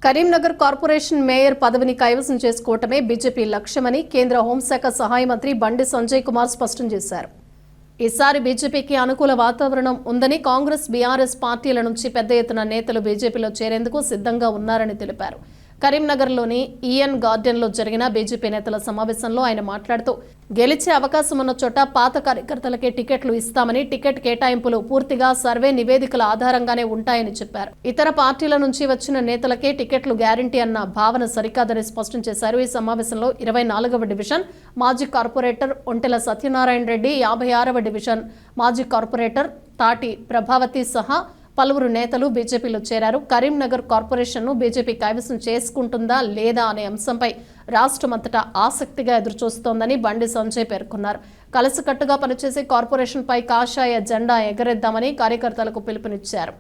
Karimnagar corporation mayor పదవిని కైవసం చేసుకోవటమే బీజేపీ లక్ష్యమని కేంద్ర హోంశాఖ సహాయ మంత్రి బండి సంజయ్ కుమార్ స్పష్టం చేశారు. ఈసారి బీజేపీకి అనుకూల వాతావరణం ఉందని, కాంగ్రెస్ బీఆర్ఎస్ పార్టీల నుంచి పెద్ద ఎత్తున నేతలు బీజేపీలో చేరేందుకు సిద్ధంగా ఉన్నారని తెలిపారు. కరీంనగర్లోని ఈఎన్ గార్డెన్లో జరిగిన బీజేపీ నేతల సమావేశంలో ఆయన మాట్లాడుతూ, గెలిచే అవకాశం ఉన్న చోట పాత కార్యకర్తలకే టికెట్లు ఇస్తామని, టికెట్ కేటాయింపులు పూర్తిగా సర్వే నివేదికల ఆధారంగానే ఉంటాయని చెప్పారు. ఇతర పార్టీల నుంచి వచ్చిన నేతలకే టికెట్లు గ్యారంటీ అన్న భావన సరికాదని స్పష్టం చేశారు. ఈ సమావేశంలో 24వ డివిజన్ మాజీ కార్పొరేటర్ ఒంటెల సత్యనారాయణ రెడ్డి, 56వ డివిజన్ మాజీ కార్పొరేటర్ తాటి ప్రభావతి సహా పలువురు నేతలు బీజేపీలో చేరారు. కరీంనగర్ కార్పొరేషన్ను బీజేపీ కైవసం చేసుకుంటుందా లేదా అనే అంశంపై రాష్ట్రమంతటా ఆసక్తిగా ఎదురుచూస్తోందని బండి సంజయ్ పేర్కొన్నారు. కలిసికట్టుగా పనిచేసి కార్పొరేషన్పై కాషాయ జెండా ఎగరేద్దామని కార్యకర్తలకు పిలుపునిచ్చారు.